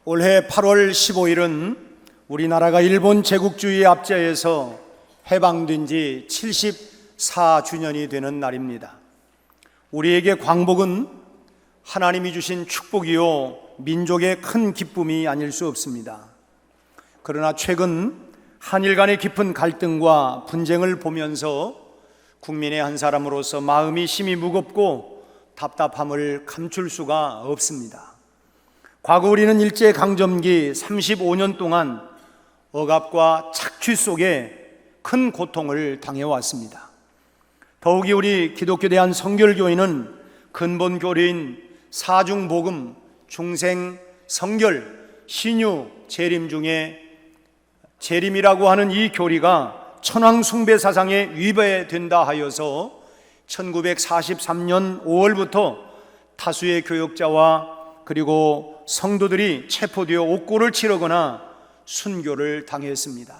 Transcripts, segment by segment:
올해 8월 15일은 우리나라가 일본 제국주의 압제에서 해방된 지 74주년이 되는 날입니다. 우리에게 광복은 하나님이 주신 축복이요 민족의 큰 기쁨이 아닐 수 없습니다. 그러나 최근 한일 간의 깊은 갈등과 분쟁을 보면서 국민의 한 사람으로서 마음이 심히 무겁고 답답함을 감출 수가 없습니다. 과거 우리는 일제강점기 35년 동안 억압과 착취 속에 큰 고통을 당해왔습니다. 더욱이 우리 기독교 대한 성결교회는 근본 교리인 사중복음, 중생, 성결, 신유, 재림 중에 재림이라고 하는 이 교리가 천황 숭배 사상에 위배된다 하여서 1943년 5월부터 다수의 교역자와 그리고 성도들이 체포되어 옥고를 치르거나 순교를 당했습니다.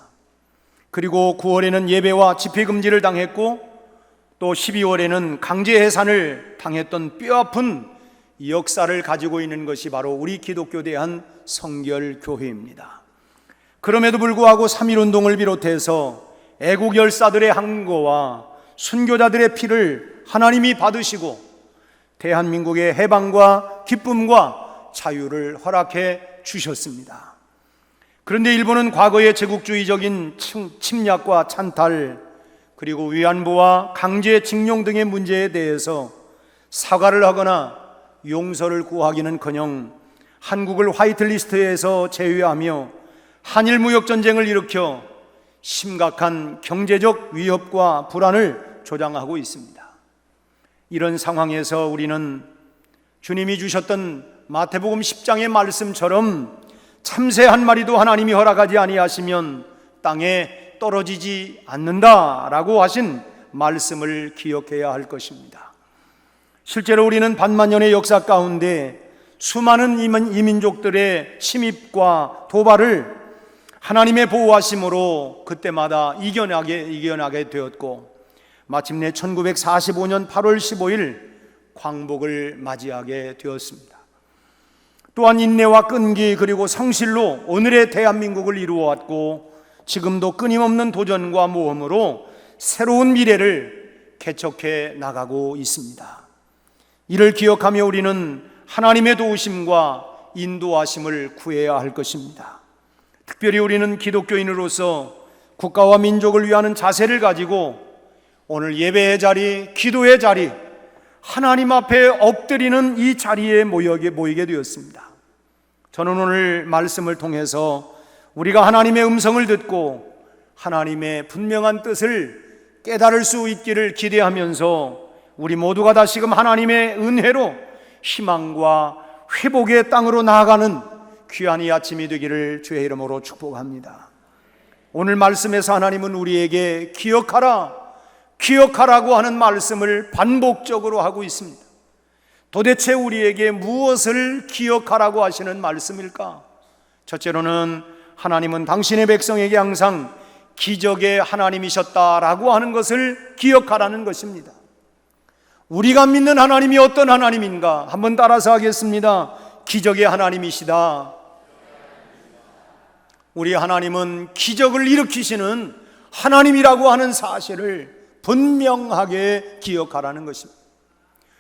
그리고 9월에는 예배와 집회금지를 당했고 또 12월에는 강제해산을 당했던 뼈아픈 역사를 가지고 있는 것이 바로 우리 기독교 대한 성결교회입니다. 그럼에도 불구하고 3.1운동을 비롯해서 애국 열사들의 항거와 순교자들의 피를 하나님이 받으시고 대한민국의 해방과 기쁨과 자유를 허락해 주셨습니다. 그런데 일본은 과거의 제국주의적인 침략과 찬탈 그리고 위안부와 강제징용 등의 문제에 대해서 사과를 하거나 용서를 구하기는커녕 한국을 화이트리스트에서 제외하며 한일 무역전쟁을 일으켜 심각한 경제적 위협과 불안을 조장하고 있습니다. 이런 상황에서 우리는 주님이 주셨던 마태복음 10장의 말씀처럼 참새 한 마리도 하나님이 허락하지 아니하시면 땅에 떨어지지 않는다라고 하신 말씀을 기억해야 할 것입니다. 실제로 우리는 반만년의 역사 가운데 수많은 이민족들의 침입과 도발을 하나님의 보호하심으로 그때마다 이겨나게 되었고 마침내 1945년 8월 15일 광복을 맞이하게 되었습니다. 또한 인내와 끈기 그리고 성실로 오늘의 대한민국을 이루어왔고 지금도 끊임없는 도전과 모험으로 새로운 미래를 개척해 나가고 있습니다. 이를 기억하며 우리는 하나님의 도우심과 인도하심을 구해야 할 것입니다. 특별히 우리는 기독교인으로서 국가와 민족을 위하는 자세를 가지고 오늘 예배의 자리, 기도의 자리, 하나님 앞에 엎드리는 이 자리에 모이게 되었습니다. 저는 오늘 말씀을 통해서 우리가 하나님의 음성을 듣고 하나님의 분명한 뜻을 깨달을 수 있기를 기대하면서 우리 모두가 다시금 하나님의 은혜로 희망과 회복의 땅으로 나아가는 귀한 이 아침이 되기를 주의 이름으로 축복합니다. 오늘 말씀에서 하나님은 우리에게 기억하라고 하는 말씀을 반복적으로 하고 있습니다. 도대체 우리에게 무엇을 기억하라고 하시는 말씀일까? 첫째로는 하나님은 당신의 백성에게 항상 기적의 하나님이셨다라고 하는 것을 기억하라는 것입니다. 우리가 믿는 하나님이 어떤 하나님인가? 한번 따라서 하겠습니다. 기적의 하나님이시다. 우리 하나님은 기적을 일으키시는 하나님이라고 하는 사실을 분명하게 기억하라는 것입니다.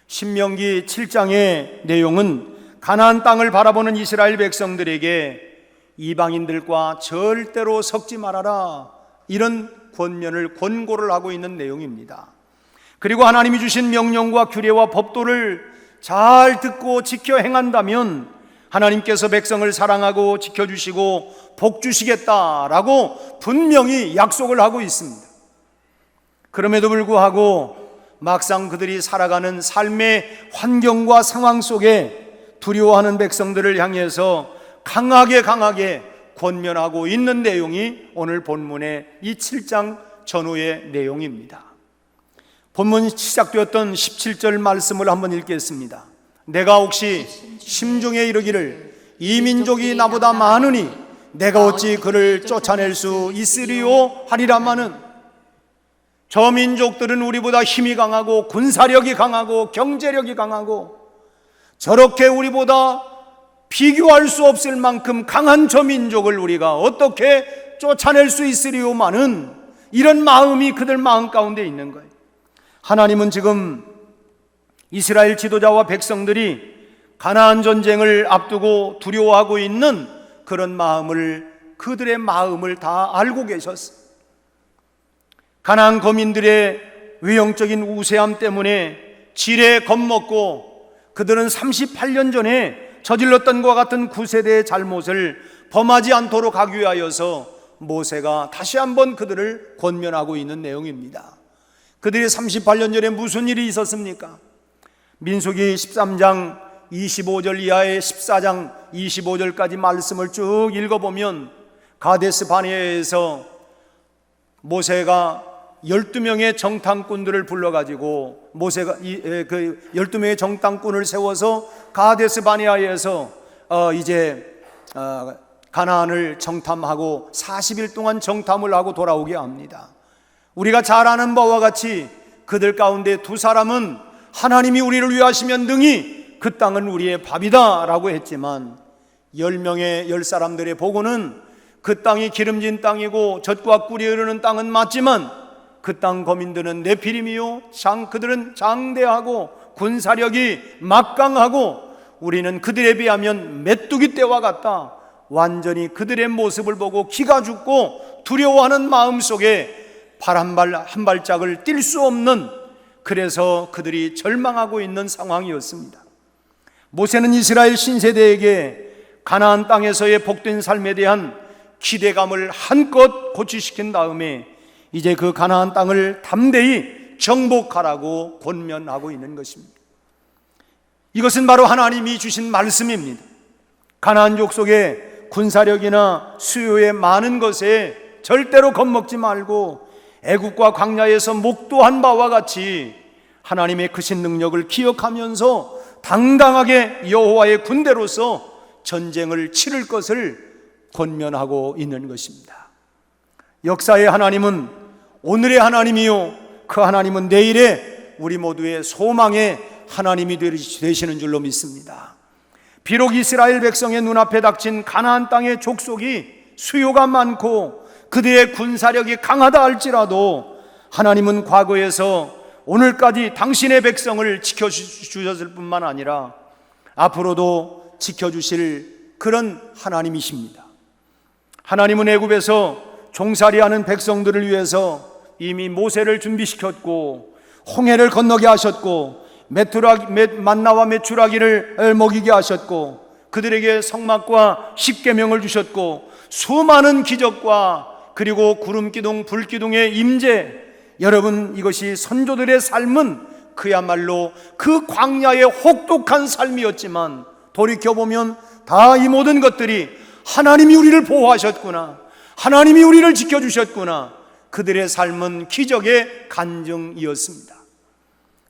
신명기 7장의 내용은 가나안 땅을 바라보는 이스라엘 백성들에게 이방인들과 절대로 섞지 말아라 이런 권고를 하고 있는 내용입니다. 그리고 하나님이 주신 명령과 규례와 법도를 잘 듣고 지켜 행한다면 하나님께서 백성을 사랑하고 지켜주시고 복 주시겠다라고 분명히 약속을 하고 있습니다. 그럼에도 불구하고 막상 그들이 살아가는 삶의 환경과 상황 속에 두려워하는 백성들을 향해서 강하게 권면하고 있는 내용이 오늘 본문의 이 7장 전후의 내용입니다. 본문 시작되었던 17절 말씀을 한번 읽겠습니다. 내가 혹시 심중에 이르기를 이 민족이 나보다 많으니 내가 어찌 그를 쫓아낼 수 있으리요 하리라마는 저 민족들은 우리보다 힘이 강하고 군사력이 강하고 경제력이 강하고 저렇게 우리보다 비교할 수 없을 만큼 강한 저 민족을 우리가 어떻게 쫓아낼 수 있으리요마는 이런 마음이 그들 마음 가운데 있는 거예요. 하나님은 지금 이스라엘 지도자와 백성들이 가나안 전쟁을 앞두고 두려워하고 있는 그런 마음을, 그들의 마음을 다 알고 계셨어요. 가나안 거민들의 외형적인 우세함 때문에 지레 겁먹고 그들은 38년 전에 저질렀던 것과 같은 구세대의 잘못을 범하지 않도록 하기 위하여서 모세가 다시 한번 그들을 권면하고 있는 내용입니다. 그들이 38년 전에 무슨 일이 있었습니까? 민수기 13장 25절 이하의 14장 25절까지 말씀을 쭉 읽어보면 가데스 바네아에서 모세가 12명의 정탐꾼들을 불러가지고 모세가 그 12명의 정탐꾼을 세워서 가데스 바네아에서 가나안을 정탐하고 40일 동안 정탐을 하고 돌아오게 합니다. 우리가 잘 아는 바와 같이 그들 가운데 두 사람은 하나님이 우리를 위하시면 능히 그 땅은 우리의 밥이다 라고 했지만 10명의 사람들의 보고는 그 땅이 기름진 땅이고 젖과 꿀이 흐르는 땅은 맞지만 그 땅 거민들은 네피림이요 그들은 장대하고 군사력이 막강하고 우리는 그들에 비하면 메뚜기 떼와 같다. 완전히 그들의 모습을 보고 기가 죽고 두려워하는 마음속에 발 한 발짝을 뛸 수 없는, 그래서 그들이 절망하고 있는 상황이었습니다. 모세는 이스라엘 신세대에게 가나안 땅에서의 복된 삶에 대한 기대감을 한껏 고취시킨 다음에 이제 그 가나안 땅을 담대히 정복하라고 권면하고 있는 것입니다. 이것은 바로 하나님이 주신 말씀입니다. 가나안 족속의 군사력이나 수요의 많은 것에 절대로 겁먹지 말고 애국과 광야에서 목도한 바와 같이 하나님의 크신 능력을 기억하면서 당당하게 여호와의 군대로서 전쟁을 치를 것을 권면하고 있는 것입니다. 역사의 하나님은 오늘의 하나님이요 그 하나님은 내일의 우리 모두의 소망의 하나님이 되시는 줄로 믿습니다. 비록 이스라엘 백성의 눈앞에 닥친 가나안 땅의 족속이 수요가 많고 그들의 군사력이 강하다 할지라도 하나님은 과거에서 오늘까지 당신의 백성을 지켜주셨을 뿐만 아니라 앞으로도 지켜주실 그런 하나님이십니다. 하나님은 애굽에서 종살이하는 백성들을 위해서 이미 모세를 준비시켰고 홍해를 건너게 하셨고 만나와 메추라기를 먹이게 하셨고 그들에게 성막과 십계명을 주셨고 수많은 기적과 그리고 구름기둥 불기둥의 임재, 여러분 이것이 선조들의 삶은 그야말로 그 광야의 혹독한 삶이었지만 돌이켜보면 다 이 모든 것들이 하나님이 우리를 보호하셨구나, 하나님이 우리를 지켜주셨구나, 그들의 삶은 기적의 간증이었습니다.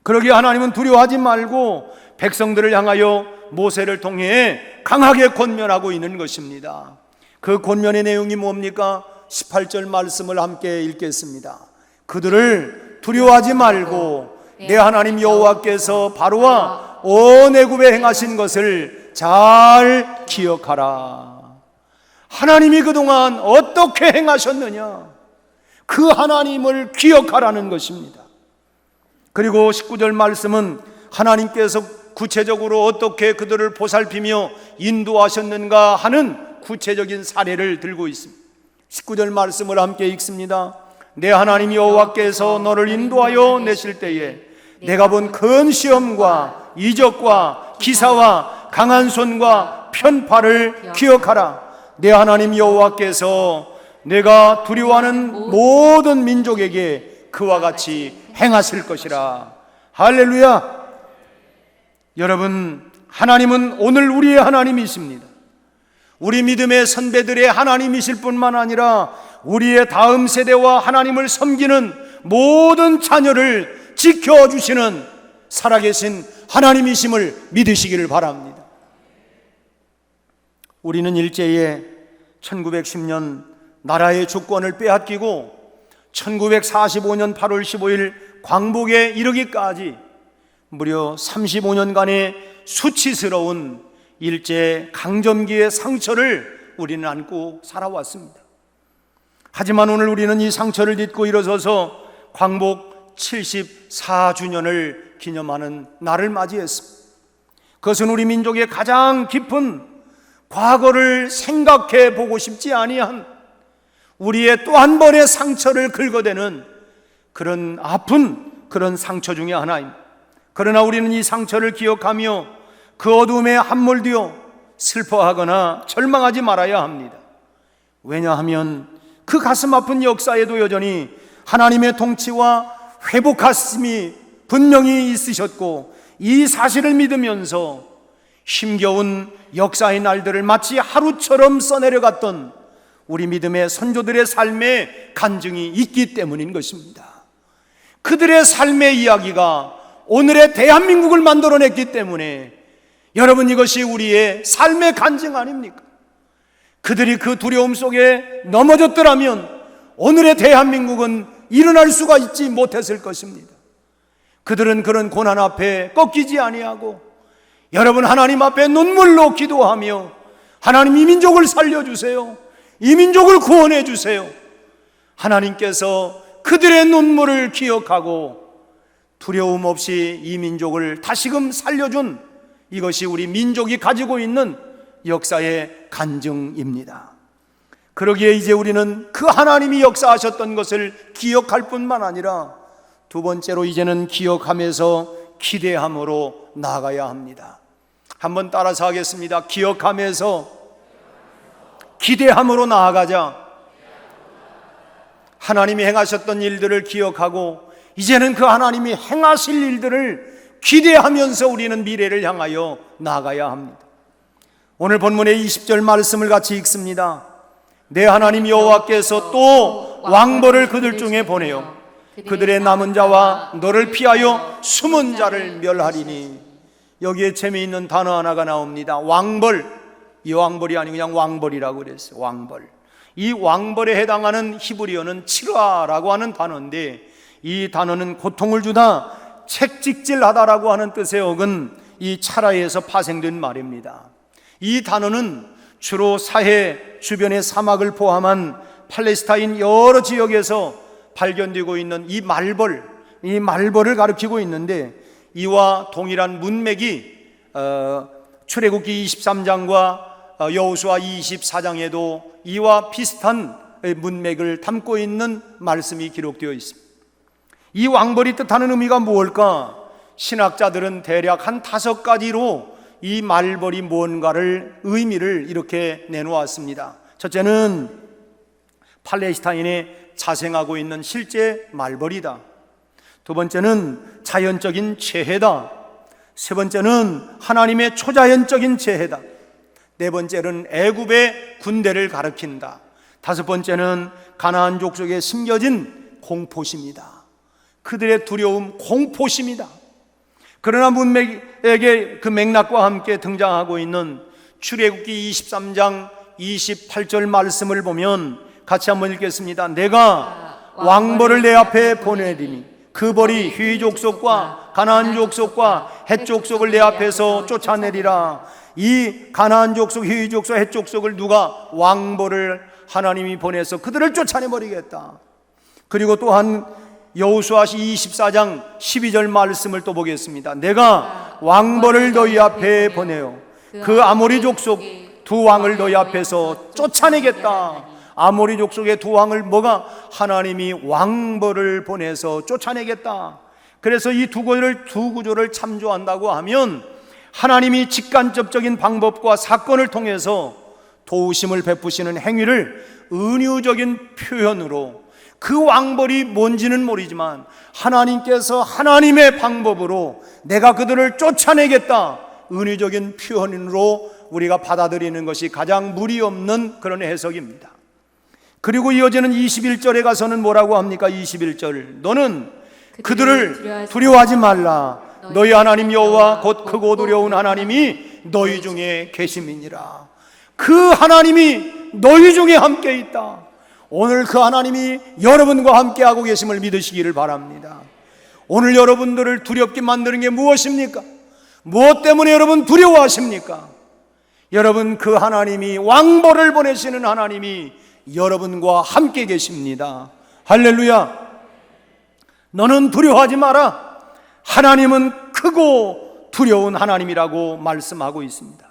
그러기에 하나님은 두려워하지 말고 백성들을 향하여 모세를 통해 강하게 권면하고 있는 것입니다. 그 권면의 내용이 뭡니까? 18절 말씀을 함께 읽겠습니다. 그들을 두려워하지 말고 내 하나님 여호와께서 바로와 온 애굽에 행하신 것을 잘 기억하라. 하나님이 그동안 어떻게 행하셨느냐, 그 하나님을 기억하라는 것입니다. 그리고 19절 말씀은 하나님께서 구체적으로 어떻게 그들을 보살피며 인도하셨는가 하는 구체적인 사례를 들고 있습니다. 19절 말씀을 함께 읽습니다. 내 하나님 여호와께서 너를 인도하여 내실 때에 내가 본 큰 시험과 이적과 기사와 강한 손과 편파를 기억하라. 내 하나님 여호와께서 내가 두려워하는 모든 민족에게 그와 같이 행하실 것이라. 할렐루야. 여러분, 하나님은 오늘 우리의 하나님이십니다. 우리 믿음의 선배들의 하나님이실 뿐만 아니라 우리의 다음 세대와 하나님을 섬기는 모든 자녀를 지켜주시는 살아계신 하나님이심을 믿으시기를 바랍니다. 우리는 일제에 1910년 나라의 주권을 빼앗기고 1945년 8월 15일 광복에 이르기까지 무려 35년간의 수치스러운 일제 강점기의 상처를 우리는 안고 살아왔습니다. 하지만 오늘 우리는 이 상처를 딛고 일어서서 광복 74주년을 기념하는 날을 맞이했습니다. 그것은 우리 민족의 가장 깊은 과거를 생각해 보고 싶지 아니한 우리의 또 한 번의 상처를 긁어대는 그런 아픈 그런 상처 중에 하나입니다. 그러나 우리는 이 상처를 기억하며 그 어둠에 함몰되어 슬퍼하거나 절망하지 말아야 합니다. 왜냐하면 그 가슴 아픈 역사에도 여전히 하나님의 통치와 회복하심이 분명히 있으셨고, 이 사실을 믿으면서 힘겨운 역사의 날들을 마치 하루처럼 써내려갔던 우리 믿음의 선조들의 삶의 간증이 있기 때문인 것입니다. 그들의 삶의 이야기가 오늘의 대한민국을 만들어냈기 때문에 여러분, 이것이 우리의 삶의 간증 아닙니까? 그들이 그 두려움 속에 넘어졌더라면 오늘의 대한민국은 일어날 수가 있지 못했을 것입니다. 그들은 그런 고난 앞에 꺾이지 아니하고 여러분, 하나님 앞에 눈물로 기도하며 하나님, 이 민족을 살려주세요, 이 민족을 구원해 주세요. 하나님께서 그들의 눈물을 기억하고 두려움 없이 이 민족을 다시금 살려준, 이것이 우리 민족이 가지고 있는 역사의 간증입니다. 그러기에 이제 우리는 그 하나님이 역사하셨던 것을 기억할 뿐만 아니라 두 번째로 이제는 기억하면서 기대함으로 나아가야 합니다. 한번 따라서 하겠습니다. 기억하면서 기대함으로 나아가자. 하나님이 행하셨던 일들을 기억하고 이제는 그 하나님이 행하실 일들을 기대하면서 우리는 미래를 향하여 나아가야 합니다. 오늘 본문의 20절 말씀을 같이 읽습니다. 내 하나님 여호와께서 또 왕벌을 그들 중에 보내어 그들의 남은 자와 너를 피하여 숨은 자를 멸하리니. 여기에 재미있는 단어 하나가 나옵니다. 왕벌. 이 왕벌이 아니고 그냥 왕벌이라고 그랬어요. 왕벌. 이 왕벌에 해당하는 히브리어는 칠화라고 하는 단어인데, 이 단어는 고통을 주다, 책찍질하다라고 하는 뜻의 어근 이 차라에서 파생된 말입니다. 이 단어는 주로 사해 주변의 사막을 포함한 팔레스타인 여러 지역에서 발견되고 있는 이 말벌을 가리키고 있는데, 이와 동일한 문맥이 출애굽기 23장과 여호수아 24장에도 이와 비슷한 문맥을 담고 있는 말씀이 기록되어 있습니다. 이 왕벌이 뜻하는 의미가 무엇일까? 신학자들은 대략 한 5가지로 이 말벌이 무언가를 의미를 이렇게 내놓았습니다. 첫째는 팔레스타인에 자생하고 있는 실제 말벌이다. 두 번째는 자연적인 재해다. 세 번째는 하나님의 초자연적인 재해다. 네 번째는 애굽의 군대를 가리킨다. 다섯 번째는 가나안 족속에 심겨진 공포심이다. 그들의 두려움, 공포심이다. 그러나 문맥에게 그 맥락과 함께 등장하고 있는 출애굽기 23장 28절 말씀을 보면 같이 한번 읽겠습니다. 내가 왕벌을 내 앞에 보내리니 그 벌이 휘 족속과 가나안 족속과 헷 족속을 내 앞에서 쫓아내리라. 이 가나안 족속, 휘 족속, 헷 족속을 누가? 왕벌을 하나님이 보내서 그들을 쫓아내버리겠다. 그리고 또한 여호수아 24장 12절 말씀을 또 보겠습니다. 내가 왕벌을 너희 앞에 보내어 그 아모리 족속 두 왕을 너희 앞에서 쫓아내겠다. 아모리 족속의 두 왕을 뭐가? 하나님이 왕벌을 보내서 쫓아내겠다. 그래서 이 두 구조를 참조한다고 하면 하나님이 직간접적인 방법과 사건을 통해서 도우심을 베푸시는 행위를 은유적인 표현으로, 그 왕벌이 뭔지는 모르지만 하나님께서 하나님의 방법으로 내가 그들을 쫓아내겠다, 은유적인 표현으로 우리가 받아들이는 것이 가장 무리 없는 그런 해석입니다. 그리고 이어지는 21절에 가서는 뭐라고 합니까? 21절, 너는 그들을 두려워하지 말라. 너희 하나님 여호와 곧 크고 두려운 하나님이 너희 중에 계심이니라. 그 하나님이 너희 중에 함께 있다. 오늘 그 하나님이 여러분과 함께하고 계심을 믿으시기를 바랍니다. 오늘 여러분들을 두렵게 만드는 게 무엇입니까? 무엇 때문에 여러분 두려워하십니까? 여러분, 그 하나님이, 왕벌을 보내시는 하나님이 여러분과 함께 계십니다. 할렐루야. 너는 두려워하지 마라. 하나님은 크고 두려운 하나님이라고 말씀하고 있습니다.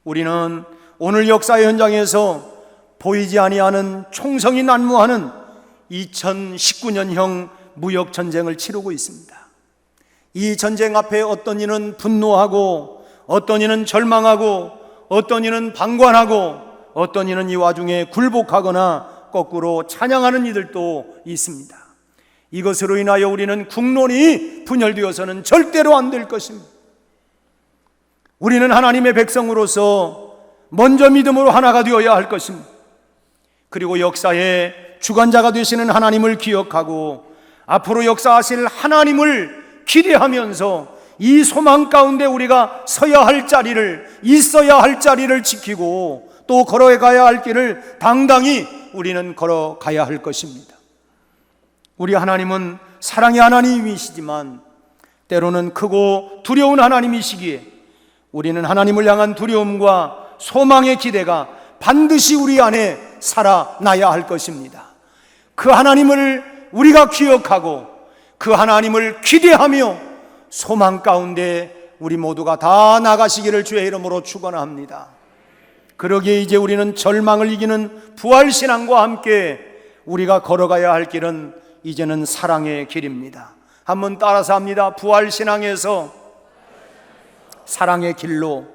우리는 오늘 역사의 현장에서 보이지 아니하는 총성이 난무하는 2019년형 무역전쟁을 치르고 있습니다. 이 전쟁 앞에 어떤 이는 분노하고, 어떤 이는 절망하고, 어떤 이는 방관하고, 어떤 이는 이 와중에 굴복하거나 거꾸로 찬양하는 이들도 있습니다. 이것으로 인하여 우리는 국론이 분열되어서는 절대로 안 될 것입니다. 우리는 하나님의 백성으로서 먼저 믿음으로 하나가 되어야 할 것입니다. 그리고 역사의 주관자가 되시는 하나님을 기억하고 앞으로 역사하실 하나님을 기대하면서 이 소망 가운데 우리가 서야 할 자리를, 있어야 할 자리를 지키고 또 걸어가야 할 길을 당당히 우리는 걸어가야 할 것입니다. 우리 하나님은 사랑의 하나님이시지만 때로는 크고 두려운 하나님이시기에 우리는 하나님을 향한 두려움과 소망의 기대가 반드시 우리 안에 살아나야 할 것입니다. 그 하나님을 우리가 기억하고 그 하나님을 기대하며 소망 가운데 우리 모두가 다 나가시기를 주의 이름으로 축원합니다. 그러기에 이제 우리는 절망을 이기는 부활신앙과 함께 우리가 걸어가야 할 길은 이제는 사랑의 길입니다. 한번 따라서 합니다. 부활신앙에서 사랑의 길로.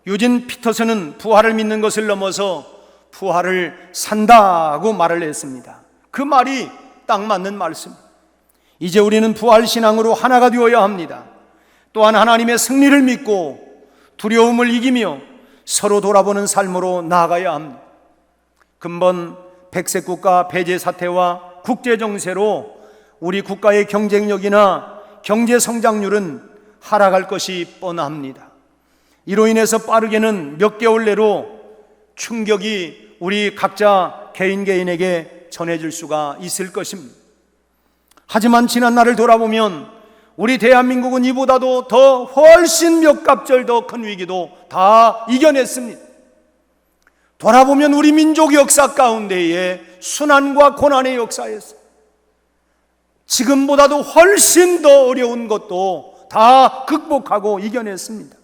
유진 피터슨은 부활을 믿는 것을 넘어서 부활을 산다고 말을 했습니다. 그 말이 딱 맞는 말씀. 이제 우리는 부활신앙으로 하나가 되어야 합니다. 또한 하나님의 승리를 믿고 두려움을 이기며 서로 돌아보는 삶으로 나아가야 합니다. 근본 백색국가 배제 사태와 국제정세로 우리 국가의 경쟁력이나 경제 성장률은 하락할 것이 뻔합니다. 이로 인해서 빠르게는 몇 개월 내로 충격이 우리 각자 개인에게 전해질 수가 있을 것입니다. 하지만 지난 날을 돌아보면 우리 대한민국은 이보다도 더 훨씬 몇 갑절 더 큰 위기도 다 이겨냈습니다. 돌아보면 우리 민족 역사 가운데에 순환과 고난의 역사에서 지금보다도 훨씬 더 어려운 것도 다 극복하고 이겨냈습니다.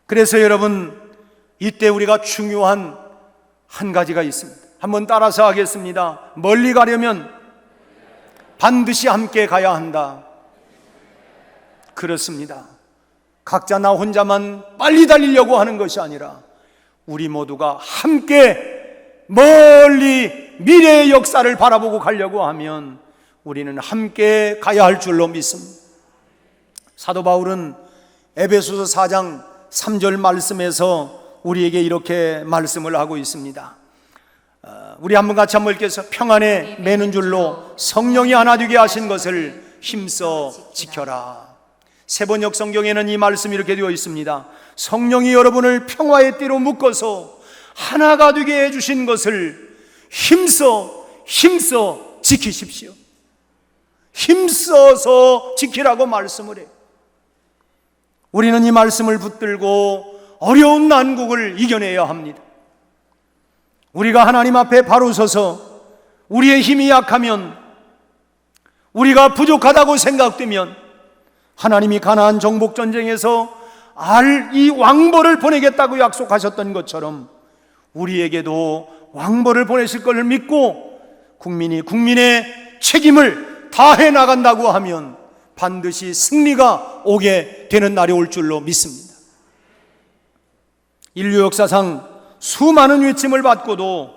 그래서 여러분, 이때 우리가 중요한 한 가지가 있습니다. 한번 따라서 하겠습니다. 멀리 가려면 반드시 함께 가야 한다. 그렇습니다. 각자 나 혼자만 빨리 달리려고 하는 것이 아니라 우리 모두가 함께 멀리 미래의 역사를 바라보고 가려고 하면 우리는 함께 가야 할 줄로 믿습니다. 사도 바울은 에베소서 4장 3절 말씀에서 우리에게 이렇게 말씀을 하고 있습니다. 우리 한번 같이 한번 읽겠습니다. 평안에 매는 줄로 성령이 하나 되게 하신 것을 힘써 지켜라. 세번역 성경에는 이 말씀이 이렇게 되어 있습니다. 성령이 여러분을 평화의 띠로 묶어서 하나가 되게 해주신 것을 힘써 지키십시오. 힘써서 지키라고 말씀을 해요. 우리는 이 말씀을 붙들고 어려운 난국을 이겨내야 합니다. 우리가 하나님 앞에 바로 서서 우리의 힘이 약하면, 우리가 부족하다고 생각되면 하나님이 가나안 정복 전쟁에서 이 왕벌을 보내겠다고 약속하셨던 것처럼 우리에게도 왕벌을 보내실 것을 믿고 국민의 책임을 다해 나간다고 하면 반드시 승리가 오게 되는 날이 올 줄로 믿습니다. 인류 역사상 수많은 위침을 받고도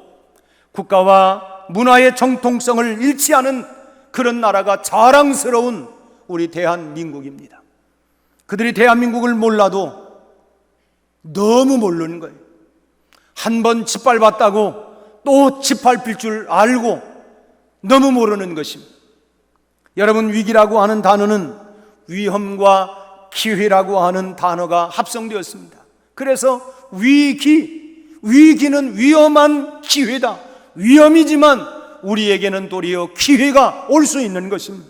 국가와 문화의 정통성을 잃지 않은 그런 나라가 자랑스러운 우리 대한민국입니다. 그들이 대한민국을 몰라도 너무 모르는 거예요. 한 번 짓밟았다고 또 짓밟힐 줄 알고 너무 모르는 것입니다. 여러분, 위기라고 하는 단어는 위험과 기회라고 하는 단어가 합성되었습니다. 그래서 위기는 위험한 기회다. 위험이지만 우리에게는 도리어 기회가 올 수 있는 것입니다.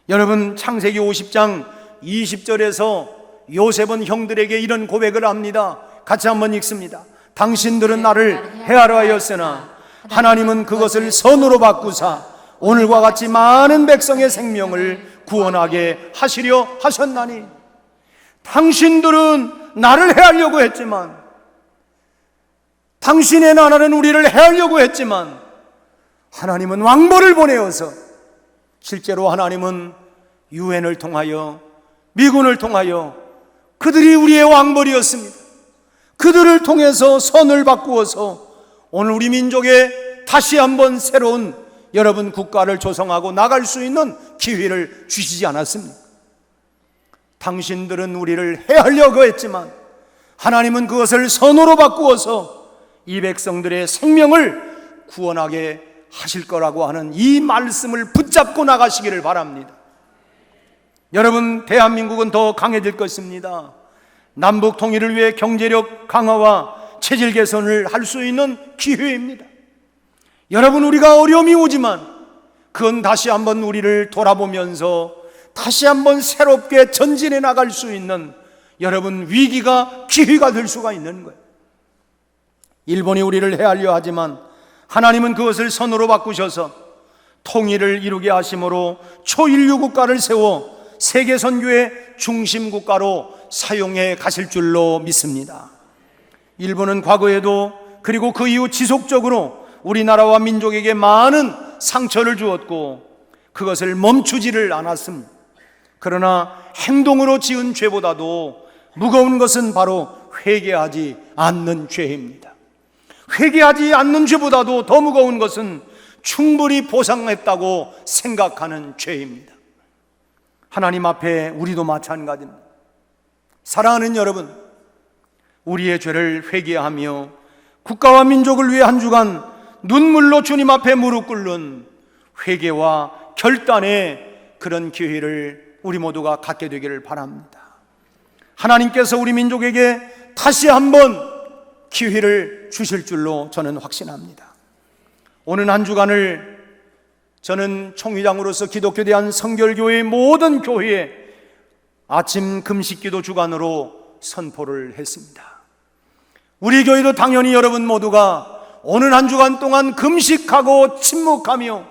여러분, 창세기 50장 20절에서 요셉은 형들에게 이런 고백을 합니다. 같이 한번 읽습니다. 당신들은 나를 해하려 하였으나 하나님은 그것을 선으로 바꾸사 오늘과 같이 많은 백성의 생명을 구원하게 하시려 하셨나니. 당신들은 나를 해하려고 했지만, 당신의 나라는 우리를 해하려고 했지만, 하나님은 왕벌을 보내어서, 실제로 하나님은 유엔을 통하여, 미군을 통하여 그들이 우리의 왕벌이었습니다. 그들을 통해서 선을 바꾸어서 오늘 우리 민족에 다시 한번 새로운 여러분 국가를 조성하고 나갈 수 있는 기회를 주시지 않았습니까? 당신들은 우리를 해하려고 했지만 하나님은 그것을 선으로 바꾸어서 이 백성들의 생명을 구원하게 하실 거라고 하는 이 말씀을 붙잡고 나가시기를 바랍니다. 여러분, 대한민국은 더 강해질 것입니다. 남북 통일을 위해 경제력 강화와 체질 개선을 할 수 있는 기회입니다. 여러분, 우리가 어려움이 오지만 그건 다시 한번 우리를 돌아보면서 다시 한번 새롭게 전진해 나갈 수 있는, 여러분, 위기가 기회가 될 수가 있는 거예요. 일본이 우리를 해하려 하지만 하나님은 그것을 선으로 바꾸셔서 통일을 이루게 하심으로 초인류 국가를 세워 세계 선교의 중심 국가로 사용해 가실 줄로 믿습니다. 일본은 과거에도 그리고 그 이후 지속적으로 우리나라와 민족에게 많은 상처를 주었고 그것을 멈추지를 않았습니다. 그러나 행동으로 지은 죄보다도 무거운 것은 바로 회개하지 않는 죄입니다. 회개하지 않는 죄보다도 더 무거운 것은 충분히 보상했다고 생각하는 죄입니다. 하나님 앞에 우리도 마찬가지입니다. 사랑하는 여러분, 우리의 죄를 회개하며 국가와 민족을 위해 한 주간 눈물로 주님 앞에 무릎 꿇는 회개와 결단의 그런 기회를 우리 모두가 갖게 되기를 바랍니다. 하나님께서 우리 민족에게 다시 한번 기회를 주실 줄로 저는 확신합니다. 오는 한 주간을 저는 총회장으로서 기독교 대한 성결교회의 모든 교회에 아침 금식기도 주간으로 선포를 했습니다. 우리 교회도 당연히 여러분 모두가 오는 한 주간 동안 금식하고 침묵하며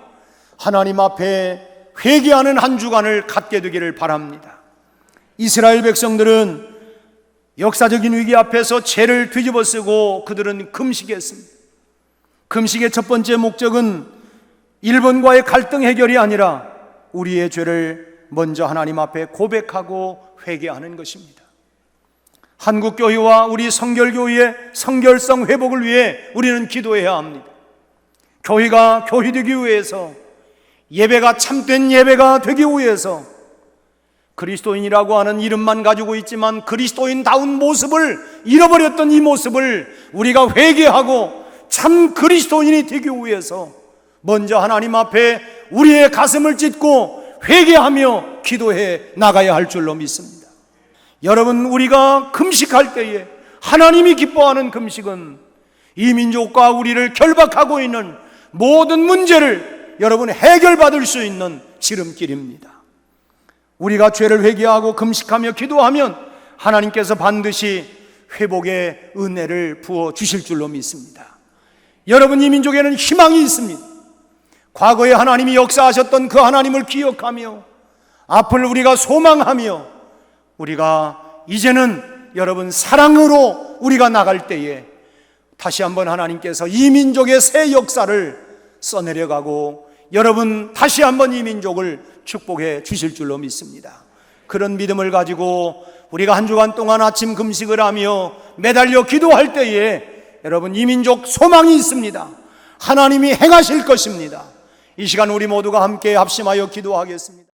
하나님 앞에 회개하는 한 주간을 갖게 되기를 바랍니다. 이스라엘 백성들은 역사적인 위기 앞에서 죄를 뒤집어쓰고 그들은 금식했습니다. 금식의 첫 번째 목적은 일본과의 갈등 해결이 아니라 우리의 죄를 먼저 하나님 앞에 고백하고 회개하는 것입니다. 한국교회와 우리 성결교회의 성결성 회복을 위해 우리는 기도해야 합니다. 교회가 교회되기 위해서, 예배가 참된 예배가 되기 위해서 그리스도인이라고 하는 이름만 가지고 있지만 그리스도인다운 모습을 잃어버렸던 이 모습을 우리가 회개하고 참 그리스도인이 되기 위해서 먼저 하나님 앞에 우리의 가슴을 찢고 회개하며 기도해 나가야 할 줄로 믿습니다. 여러분, 우리가 금식할 때에 하나님이 기뻐하는 금식은 이 민족과 우리를 결박하고 있는 모든 문제를 여러분 해결받을 수 있는 지름길입니다. 우리가 죄를 회개하고 금식하며 기도하면 하나님께서 반드시 회복의 은혜를 부어 주실 줄로 믿습니다. 여러분, 이 민족에는 희망이 있습니다. 과거에 하나님이 역사하셨던 그 하나님을 기억하며 앞을 우리가 소망하며 우리가 이제는 여러분 사랑으로 우리가 나갈 때에 다시 한번 하나님께서 이 민족의 새 역사를 써내려가고 여러분 다시 한번 이 민족을 축복해 주실 줄로 믿습니다. 그런 믿음을 가지고 우리가 한 주간 동안 아침 금식을 하며 매달려 기도할 때에 여러분 이 민족 소망이 있습니다. 하나님이 행하실 것입니다. 이 시간 우리 모두가 함께 합심하여 기도하겠습니다.